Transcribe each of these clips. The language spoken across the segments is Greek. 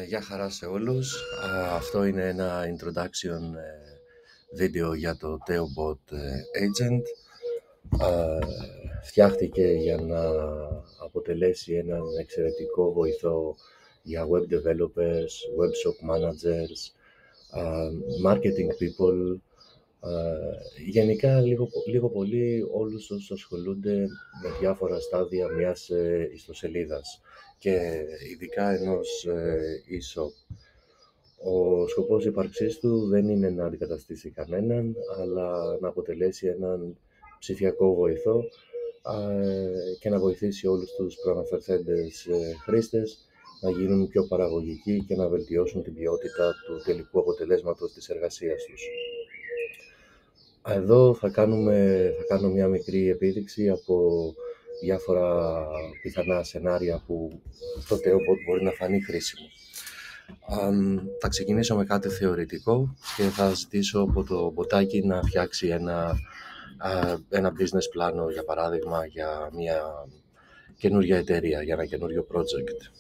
Γεια χαρά σε όλους. Αυτό είναι ένα introduction βίντεο για το TeoBot Agent. Φτιάχτηκε για να αποτελέσει έναν εξαιρετικό βοηθό για web developers, web shop managers, marketing people, γενικά λίγο πολύ όλους όσους ασχολούνται με διάφορα στάδια μιας ιστοσελίδας και ειδικά ενός e-shop. Ο σκοπός ύπαρξής του δεν είναι να αντικαταστήσει κανέναν, αλλά να αποτελέσει έναν ψηφιακό βοηθό και να βοηθήσει όλους τους προαναφερθέντες χρήστες να γίνουν πιο παραγωγικοί και να βελτιώσουν την ποιότητα του τελικού αποτελέσματος της εργασίας τους. Εδώ θα κάνω μια μικρή επίδειξη από διάφορα πιθανά σενάρια που το TeoBot μπορεί να φανεί χρήσιμο. Θα ξεκινήσω με κάτι θεωρητικό και θα ζητήσω από το μποτάκι να φτιάξει ένα business πλάνο, για παράδειγμα, για μια καινούργια εταιρεία, για ένα καινούριο project.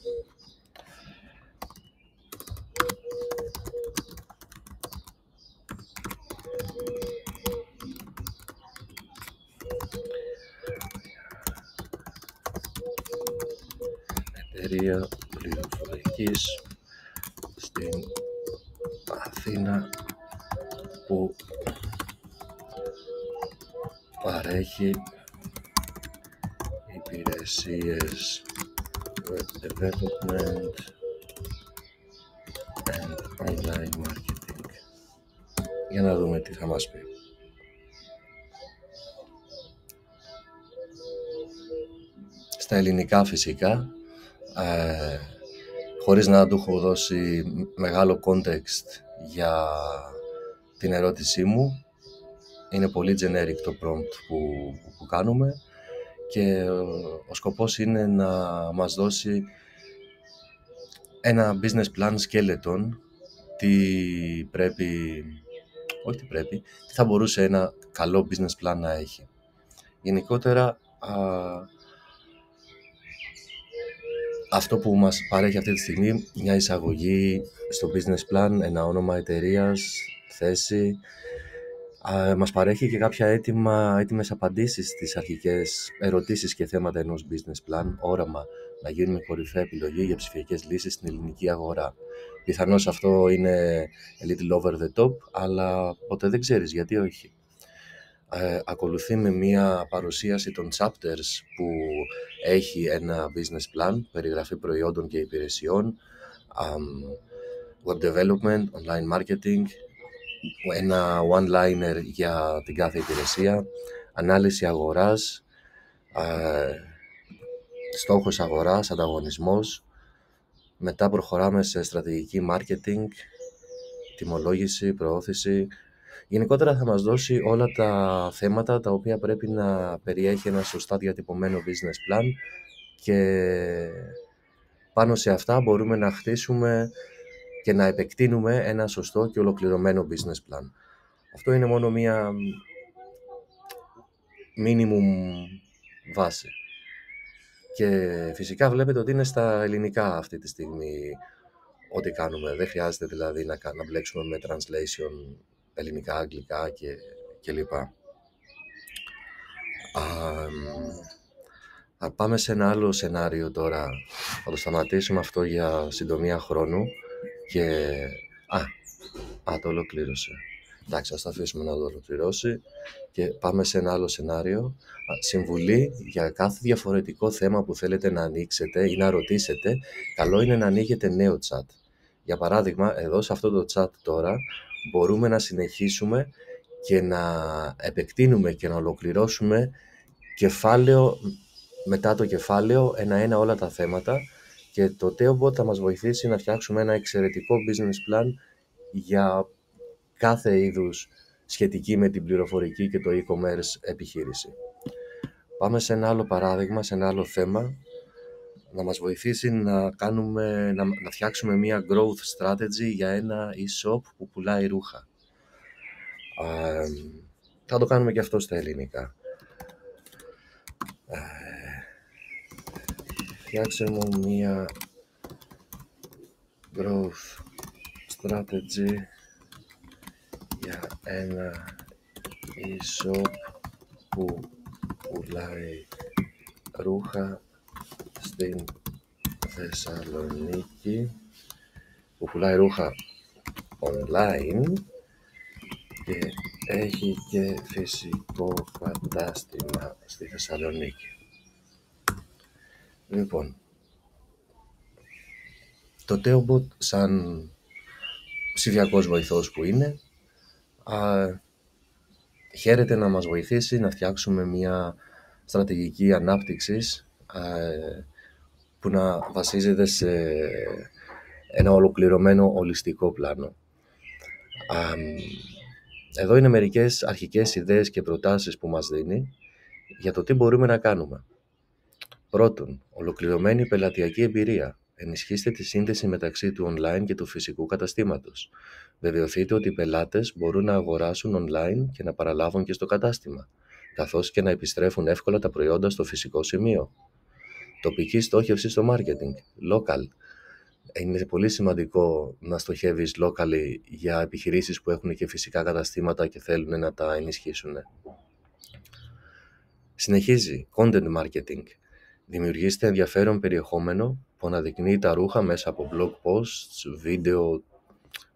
Εταιρεία πληροφορικής στην Αθήνα που παρέχει υπηρεσίες web development and online marketing. Για να δούμε τι θα μας πει. Στα ελληνικά φυσικά, χωρίς να του έχω δώσει μεγάλο context για την ερώτησή μου. Είναι πολύ generic το prompt που κάνουμε και ο σκοπός είναι να μας δώσει ένα business plan skeleton, τι θα μπορούσε ένα καλό business plan να έχει. Γενικότερα, αυτό που μας παρέχει αυτή τη στιγμή, μια εισαγωγή στο business plan, ένα όνομα εταιρείας, θέση, μας παρέχει και κάποια έτοιμες απαντήσεις στις αρχικές ερωτήσεις και θέματα ενός business plan, όραμα να γίνουμε κορυφαία επιλογή για ψηφιακές λύσεις στην ελληνική αγορά. Πιθανώς αυτό είναι a little over the top, αλλά ποτέ δεν ξέρεις, γιατί όχι. Ακολουθεί με μια παρουσίαση των chapters που έχει ένα business plan, περιγραφή προϊόντων και υπηρεσιών, web development, online marketing, ένα one-liner για την κάθε υπηρεσία, ανάλυση αγοράς, στόχος αγοράς, ανταγωνισμός. Μετά προχωράμε σε στρατηγική marketing, τιμολόγηση, προώθηση. Γενικότερα θα μας δώσει όλα τα θέματα τα οποία πρέπει να περιέχει ένα σωστά διατυπωμένο business plan και πάνω σε αυτά μπορούμε να χτίσουμε και να επεκτείνουμε ένα σωστό και ολοκληρωμένο business plan. Αυτό είναι μόνο μία minimum βάση. Και φυσικά βλέπετε ότι είναι στα ελληνικά αυτή τη στιγμή ό,τι κάνουμε. Δεν χρειάζεται δηλαδή να μπλέξουμε με translation ελληνικά, αγγλικά και λοιπά. Θα πάμε σε ένα άλλο σενάριο τώρα. Θα το σταματήσουμε αυτό για συντομία χρόνου και... το ολοκλήρωσε. Εντάξει, ας το αφήσουμε να το ολοκληρώσει και πάμε σε ένα άλλο σενάριο. Συμβουλή για κάθε διαφορετικό θέμα που θέλετε να ανοίξετε ή να ρωτήσετε, καλό είναι να ανοίγετε νέο chat. Για παράδειγμα, εδώ σε αυτό το chat τώρα μπορούμε να συνεχίσουμε και να επεκτείνουμε και να ολοκληρώσουμε κεφάλαιο μετά το κεφάλαιο, ένα-ένα όλα τα θέματα, και το TeoBot θα μας βοηθήσει να φτιάξουμε ένα εξαιρετικό business plan για κάθε είδους σχετική με την πληροφορική και το e-commerce επιχείρηση. Πάμε σε ένα άλλο παράδειγμα, σε ένα άλλο θέμα, να μας βοηθήσει να φτιάξουμε μια growth strategy για ένα e-shop που πουλάει ρούχα. Θα το κάνουμε και αυτό στα ελληνικά. Φτιάξε μου μια growth strategy για ένα e-shop που πουλάει ρούχα στην Θεσσαλονίκη, που πουλάει ρούχα online και έχει και φυσικό κατάστημα στη Θεσσαλονίκη. Λοιπόν, το Teobot σαν ψηφιακός βοηθός που είναι, χαίρεται να μας βοηθήσει να φτιάξουμε μια στρατηγική ανάπτυξης που να βασίζεται σε ένα ολοκληρωμένο ολιστικό πλάνο. Εδώ είναι μερικές αρχικές ιδέες και προτάσεις που μας δίνει για το τι μπορούμε να κάνουμε. Πρώτον, ολοκληρωμένη πελατειακή εμπειρία. Ενισχύστε τη σύνδεση μεταξύ του online και του φυσικού καταστήματος. Βεβαιωθείτε ότι οι πελάτες μπορούν να αγοράσουν online και να παραλάβουν και στο κατάστημα, καθώς και να επιστρέφουν εύκολα τα προϊόντα στο φυσικό σημείο. Τοπική στόχευση στο marketing, local. Είναι πολύ σημαντικό να στοχεύεις locally για επιχειρήσεις που έχουν και φυσικά καταστήματα και θέλουν να τα ενισχύσουν. Συνεχίζει, content marketing. Δημιουργήστε ενδιαφέρον περιεχόμενο που αναδεικνύει τα ρούχα μέσα από blog posts, βίντεο,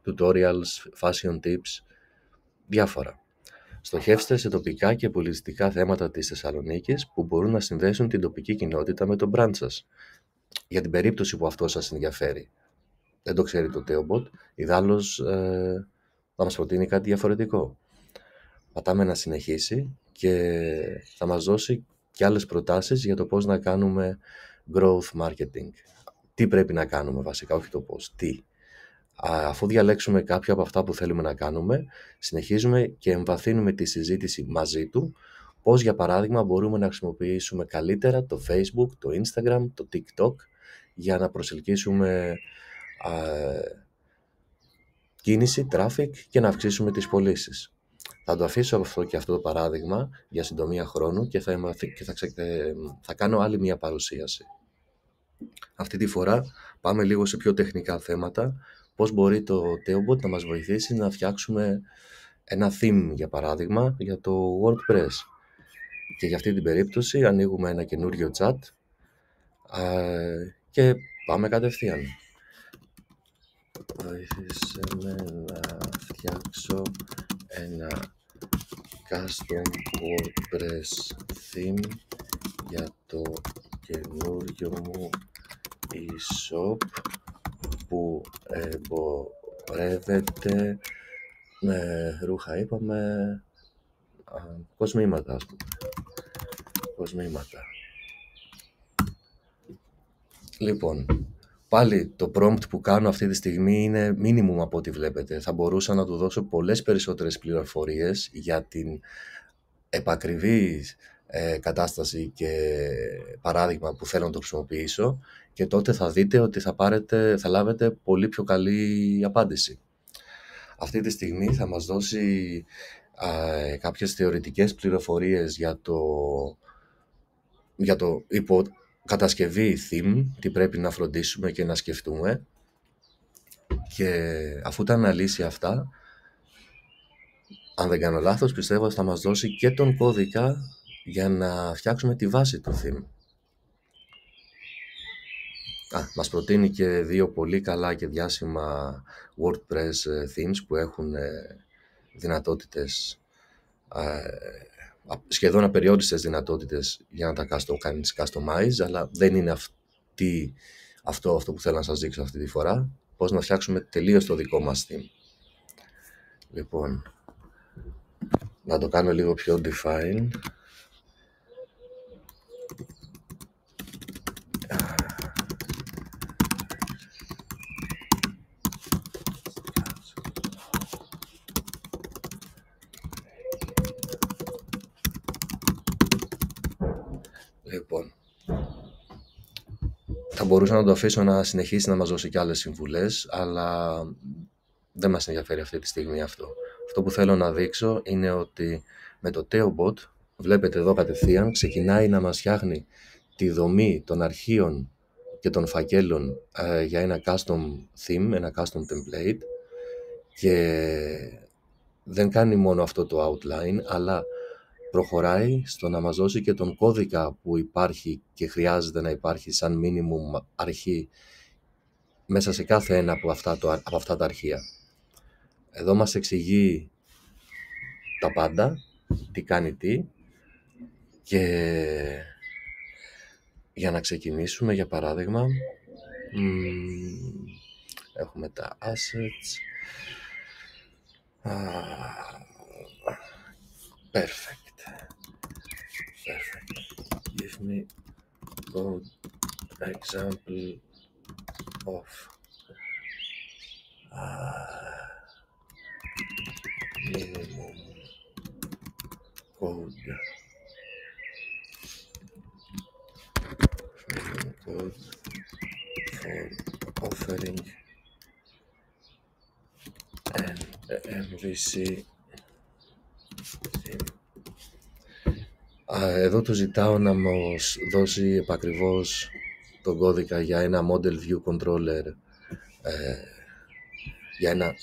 tutorials, fashion tips, διάφορα. Στοχεύστε σε τοπικά και πολιτιστικά θέματα της Θεσσαλονίκης που μπορούν να συνδέσουν την τοπική κοινότητα με το brand σας. Για την περίπτωση που αυτό σας ενδιαφέρει. Δεν το ξέρει το Teobot, ιδάλλως θα μας προτείνει κάτι διαφορετικό. Πατάμε να συνεχίσει και θα μας δώσει και άλλες προτάσεις για το πώς να κάνουμε growth marketing. Τι πρέπει να κάνουμε βασικά, όχι το πώς, τι. Αφού διαλέξουμε κάποια από αυτά που θέλουμε να κάνουμε, συνεχίζουμε και εμβαθύνουμε τη συζήτηση μαζί του, πώς για παράδειγμα μπορούμε να χρησιμοποιήσουμε καλύτερα το Facebook, το Instagram, το TikTok για να προσελκύσουμε κίνηση, traffic και να αυξήσουμε τις πωλήσεις. Θα το αφήσω αυτό και αυτό το παράδειγμα για συντομία χρόνου και θα κάνω άλλη μια παρουσίαση. Αυτή τη φορά πάμε λίγο σε πιο τεχνικά θέματα, πώς μπορεί το Teobot να μας βοηθήσει να φτιάξουμε ένα theme, για παράδειγμα, για το WordPress. Και για αυτή την περίπτωση ανοίγουμε ένα καινούριο chat και πάμε κατευθείαν. Βοήθησε με να φτιάξω ένα custom WordPress theme για το καινούριο μου e-shop που εμπορεύεται με ρούχα, είπαμε, κοσμήματα, ας πούμε. Κοσμήματα. Λοιπόν, πάλι το prompt που κάνω αυτή τη στιγμή είναι minimum από ό,τι βλέπετε. Θα μπορούσα να του δώσω πολλές περισσότερες πληροφορίες για την επακριβή κατάσταση και παράδειγμα που θέλω να το χρησιμοποιήσω και τότε θα δείτε ότι θα λάβετε πολύ πιο καλή απάντηση. Αυτή τη στιγμή θα μας δώσει κάποιες θεωρητικές πληροφορίες για το κατασκευή theme, τι πρέπει να φροντίσουμε και να σκεφτούμε, και αφού τα αναλύσει αυτά, αν δεν κάνω λάθος, πιστεύω ότι θα μας δώσει και τον κώδικα για να φτιάξουμε τη βάση του theme. Μας προτείνει και 2 πολύ καλά και διάσημα WordPress themes που έχουν δυνατότητες, σχεδόν απεριόριστες δυνατότητες για να τα κάνεις customize, αλλά δεν είναι αυτό που θέλω να σας δείξω αυτή τη φορά, πώς να φτιάξουμε τελείως το δικό μας theme. Λοιπόν, να το κάνω λίγο πιο define. Λοιπόν, θα μπορούσα να το αφήσω να συνεχίσει να μας δώσει και άλλες συμβουλές, αλλά δεν μας ενδιαφέρει αυτή τη στιγμή αυτό. Αυτό που θέλω να δείξω είναι ότι με το Teobot, βλέπετε εδώ κατευθείαν, ξεκινάει να μας φτιάχνει τη δομή των αρχείων και των φακέλων για ένα custom theme, ένα custom template, και δεν κάνει μόνο αυτό το outline, αλλά προχωράει στο να μας δώσει και τον κώδικα που υπάρχει και χρειάζεται να υπάρχει σαν minimum αρχή μέσα σε κάθε ένα από αυτά τα αρχεία. Εδώ μας εξηγεί τα πάντα, τι κάνει τι, και για να ξεκινήσουμε, για παράδειγμα, έχουμε τα assets. Perfect. Give me code example of minimum code for offering an MVC. Εδώ του ζητάω να μας δώσει επακριβώς τον κώδικα για ένα Model View Controller, για ένα...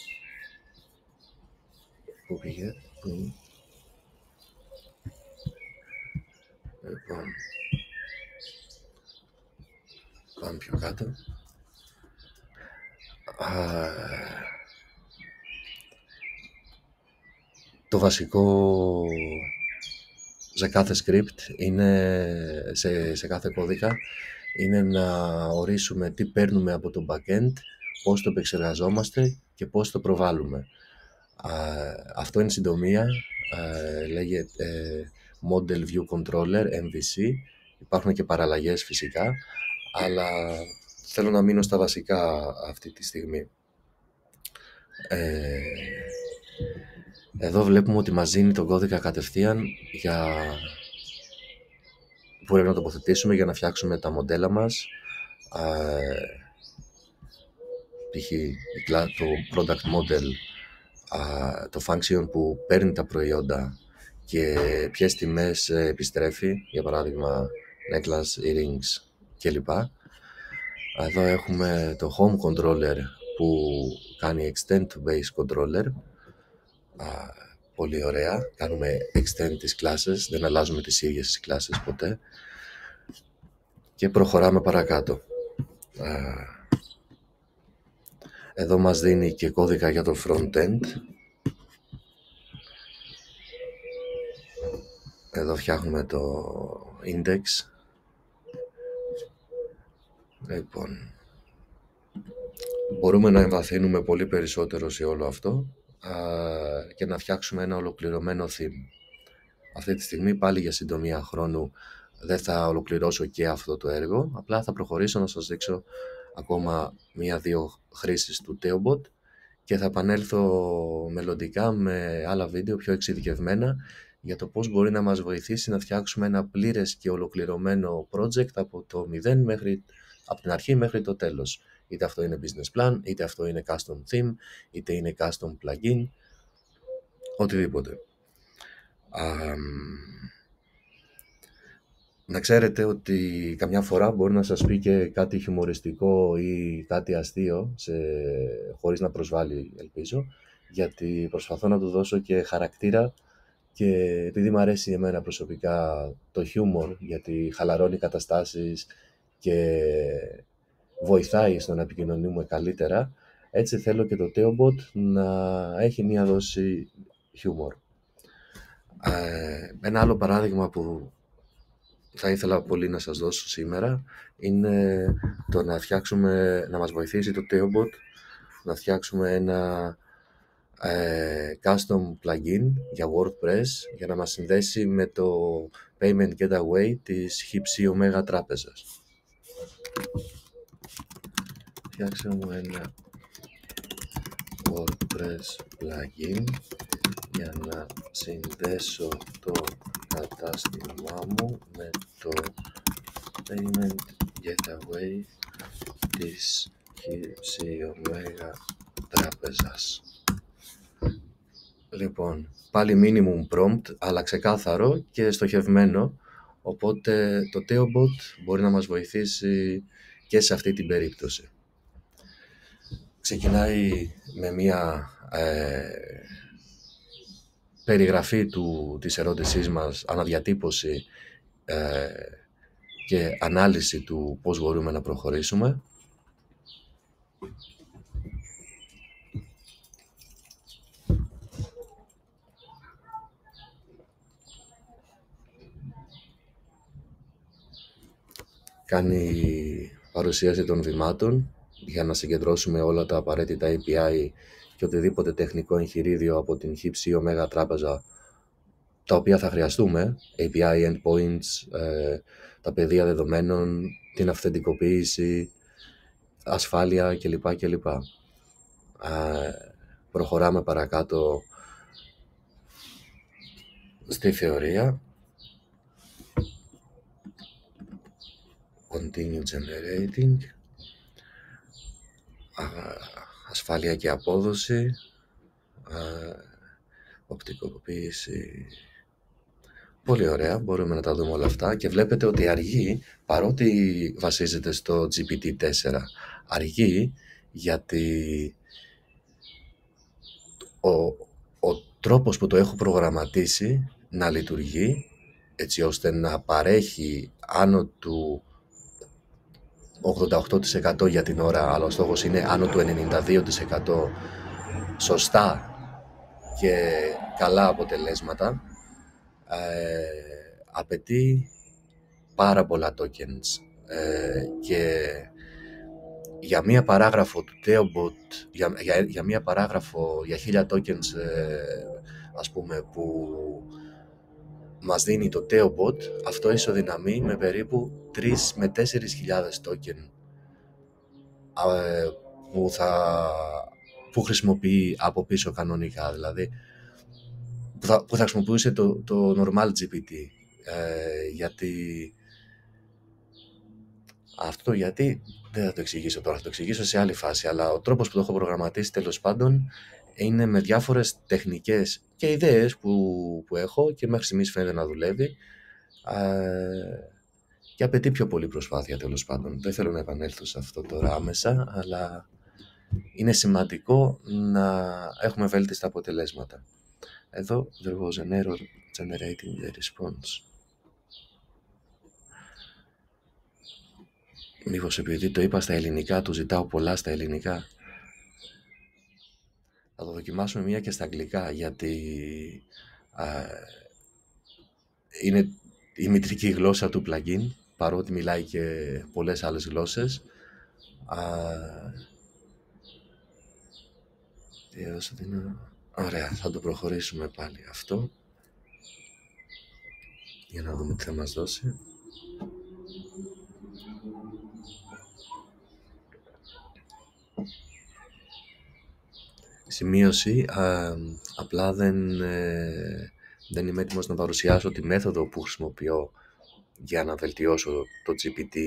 Πού πήγε? Λοιπόν, πάμε πιο κάτω. Το βασικό σε κάθε script είναι, σε κάθε κώδικα, είναι να ορίσουμε τι παίρνουμε από το backend, πώς το επεξεργαζόμαστε και πώς το προβάλλουμε. Αυτό είναι συντομία, λέγεται Model View Controller, MVC. Υπάρχουν και παραλλαγές φυσικά, αλλά θέλω να μείνω στα βασικά αυτή τη στιγμή. Εδώ βλέπουμε ότι μας δίνει τον κώδικα κατευθείαν που πρέπει να τοποθετήσουμε για να φτιάξουμε τα μοντέλα μας. Π.χ. το product model, το function που παίρνει τα προϊόντα και ποιες τιμές επιστρέφει, για παράδειγμα necklace, earrings κλπ. Εδώ έχουμε το home controller που κάνει extend to base controller. Πολύ ωραία, κάνουμε extend τις classes, δεν αλλάζουμε τις ίδιες τις classes ποτέ, και προχωράμε παρακάτω. Εδώ μας δίνει και κώδικα για το front-end. Εδώ φτιάχνουμε το index. Λοιπόν, μπορούμε να εμβαθύνουμε πολύ περισσότερο σε όλο αυτό και να φτιάξουμε ένα ολοκληρωμένο theme. Αυτή τη στιγμή, πάλι για συντομία χρόνου, δεν θα ολοκληρώσω και αυτό το έργο, απλά θα προχωρήσω να σας δείξω ακόμα 1-2 χρήσεις του Theobot και θα επανέλθω μελλοντικά με άλλα βίντεο πιο εξειδικευμένα για το πώς μπορεί να μας βοηθήσει να φτιάξουμε ένα πλήρες και ολοκληρωμένο project από το 0 από την αρχή μέχρι το τέλος. Είτε αυτό είναι business plan, είτε αυτό είναι custom theme, είτε είναι custom plugin, οτιδήποτε. Να ξέρετε ότι καμιά φορά μπορεί να σας πει και κάτι χιουμοριστικό ή κάτι αστείο, χωρίς να προσβάλλει, ελπίζω, γιατί προσπαθώ να του δώσω και χαρακτήρα, και επειδή μου αρέσει εμένα προσωπικά το χιούμορ, γιατί χαλαρώνει καταστάσεις και βοηθάει στο να επικοινωνούμε καλύτερα, έτσι θέλω και το Theobot να έχει μία δόση χιούμορ. Ένα άλλο παράδειγμα που θα ήθελα πολύ να σας δώσω σήμερα είναι το να μας βοηθήσει το Theobot να φτιάξουμε ένα custom plugin για WordPress για να μας συνδέσει με το Payment Getaway της Hypsy Omega τράπεζας. Φτιάξε μου ένα WordPress plugin για να συνδέσω το κατάστημά μου με το Payment Getaway της Hypsy Omega τράπεζας. Λοιπόν, πάλι minimum prompt, αλλά ξεκάθαρο και στοχευμένο, οπότε το Theobot μπορεί να μας βοηθήσει και σε αυτή την περίπτωση. Ξεκινάει με μια περιγραφή της ερώτησής μας, αναδιατύπωση και ανάλυση του πώς μπορούμε να προχωρήσουμε. Κάνει παρουσίαση των βημάτων για να συγκεντρώσουμε όλα τα απαραίτητα API και οτιδήποτε τεχνικό εγχειρίδιο από την χύψη ωμέγα τράπεζα, τα οποία θα χρειαστούμε, API endpoints, τα πεδία δεδομένων, την αυθεντικοποίηση, ασφάλεια κλπ. Προχωράμε παρακάτω στη θεωρία. Continue generating. Ασφάλεια και απόδοση. Οπτικοποίηση. Πολύ ωραία, μπορούμε να τα δούμε όλα αυτά και βλέπετε ότι αργεί, παρότι βασίζεται στο GPT-4, αργεί γιατί ο τρόπος που το έχω προγραμματίσει να λειτουργεί έτσι ώστε να παρέχει άνω του 88% για την ώρα, αλλά ο στόχος είναι άνω του 92% σωστά και καλά αποτελέσματα, απαιτεί πάρα πολλά tokens και για μία παράγραφο του Theobot, για μία παράγραφο για 1000 tokens ας πούμε που μας δίνει το Theobot, αυτό ισοδυναμεί με περίπου 3 με 4.000 token που χρησιμοποιεί από πίσω κανονικά, δηλαδή που θα χρησιμοποιούσε το normal GPT, γιατί αυτό γιατί δεν θα το εξηγήσω τώρα, θα το εξηγήσω σε άλλη φάση, αλλά ο τρόπος που το έχω προγραμματίσει τέλος πάντων είναι με διάφορες τεχνικές και ιδέες που έχω και μέχρι στιγμής φαίνεται να δουλεύει και απαιτεί πιο πολύ προσπάθεια τέλος πάντων. Δεν θέλω να επανέλθω σε αυτό τώρα άμεσα, αλλά είναι σημαντικό να έχουμε βέλτιστα αποτελέσματα. Εδώ there was an error generating the response. Μήπως επειδή το είπα στα ελληνικά, του ζητάω πολλά στα ελληνικά. Θα το δοκιμάσουμε μία και στα αγγλικά, γιατί είναι η μητρική γλώσσα του plugin, παρότι μιλάει και πολλές άλλες γλώσσες. Ωραία, θα το προχωρήσουμε πάλι αυτό, για να δούμε τι θα μας δώσει. Σημείωση, απλά δεν είμαι έτοιμος να παρουσιάσω τη μέθοδο που χρησιμοποιώ για να βελτιώσω το GPT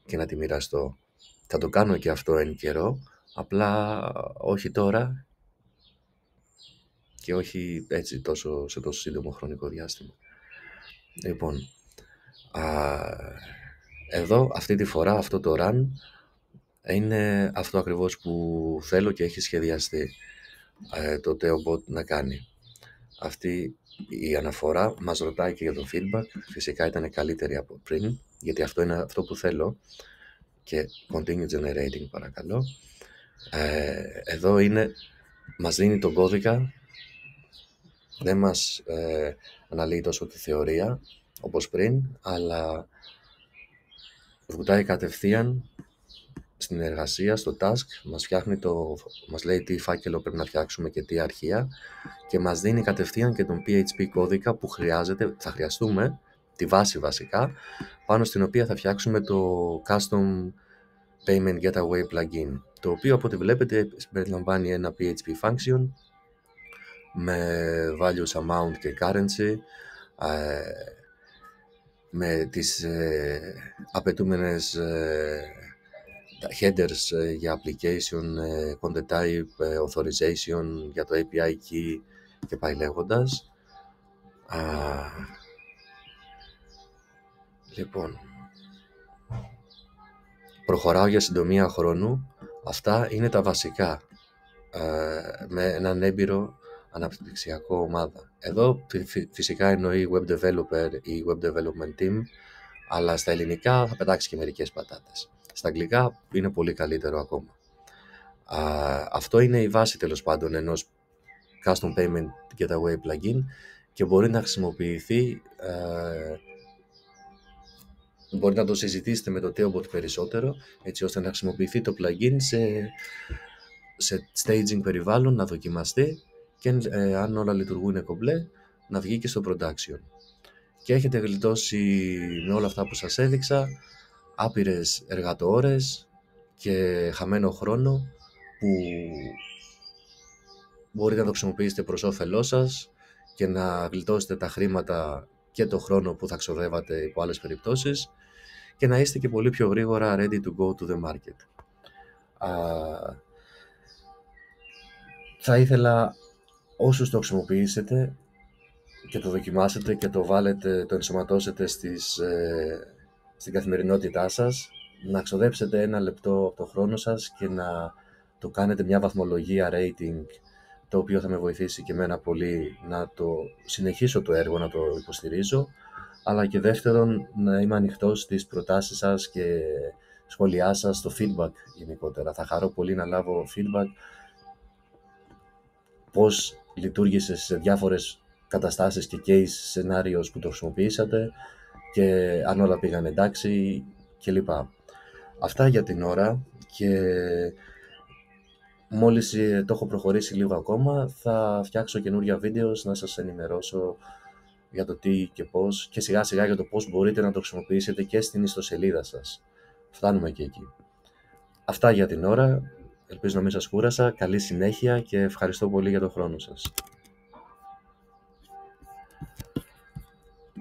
και να τη μοιραστώ. Θα το κάνω και αυτό εν καιρό, απλά όχι τώρα και όχι έτσι σε τόσο σύντομο χρονικό διάστημα. Λοιπόν, εδώ αυτή τη φορά αυτό το run είναι αυτό ακριβώς που θέλω και έχει σχεδιαστεί το Theobot να κάνει. Αυτή η αναφορά μας ρωτάει και για το feedback, φυσικά ήταν καλύτερη από πριν, γιατί αυτό είναι αυτό που θέλω, και continue generating παρακαλώ. Εδώ μας δίνει τον κώδικα, δεν μας αναλύει τόσο τη θεωρία όπως πριν, αλλά βουτάει κατευθείαν στην εργασία, στο task, μας λέει τι φάκελο πρέπει να φτιάξουμε και τι αρχεία και μας δίνει κατευθείαν και τον PHP κώδικα που θα χρειαστούμε, τη βάση βασικά, πάνω στην οποία θα φτιάξουμε το custom payment getaway plugin, το οποίο από ό,τι βλέπετε περιλαμβάνει ένα PHP function με values amount και currency, με τις απαιτούμενες headers για application, content type, authorization για το API key και πάει λέγοντας. Λοιπόν, Προχωράω για συντομία χρόνου. Αυτά είναι τα βασικά, με έναν έμπειρο αναπτυξιακό ομάδα. Εδώ φυσικά εννοεί web developer ή web development team, αλλά στα ελληνικά θα πετάξει και μερικές πατάτες. Στα αγγλικά είναι πολύ καλύτερο ακόμα. Αυτό είναι η βάση τέλος πάντων ενός custom payment getaway plugin και μπορεί να χρησιμοποιηθεί, μπορεί να το συζητήσετε με το Theobot περισσότερο, έτσι ώστε να χρησιμοποιηθεί το plugin σε staging περιβάλλον, να δοκιμαστεί και αν όλα λειτουργούν κομπλέ, να βγει και στο production. Και έχετε γλιτώσει με όλα αυτά που σας έδειξα άπειρες εργατοώρες και χαμένο χρόνο που μπορείτε να το χρησιμοποιήσετε προς όφελός σας και να γλιτώσετε τα χρήματα και το χρόνο που θα ξοδεύατε υπό άλλες περιπτώσεις και να είστε και πολύ πιο γρήγορα ready to go to the market. Θα ήθελα όσους το χρησιμοποιήσετε και το δοκιμάσετε και το βάλετε, το ενσωματώσετε στην καθημερινότητά σας, να ξοδέψετε 1 λεπτό από το χρόνο σας και να το κάνετε μια βαθμολογία rating, το οποίο θα με βοηθήσει και εμένα πολύ να το συνεχίσω το έργο, να το υποστηρίζω, αλλά και δεύτερον να είμαι ανοιχτός στις προτάσεις σας και σχόλιά σας, το feedback γενικότερα. Θα χαρώ πολύ να λάβω feedback, πώς λειτουργήσε σε διάφορες καταστάσεις και case σενάριος που το χρησιμοποιήσατε και αν όλα πήγαν εντάξει κλπ. Αυτά για την ώρα και μόλις το έχω προχωρήσει λίγο ακόμα θα φτιάξω καινούργια βίντεο να σας ενημερώσω για το τι και πώς και σιγά σιγά για το πώς μπορείτε να το χρησιμοποιήσετε και στην ιστοσελίδα σας. Φτάνουμε και εκεί. Αυτά για την ώρα. Ελπίζω να μην σας κούρασα. Καλή συνέχεια και ευχαριστώ πολύ για τον χρόνο σας.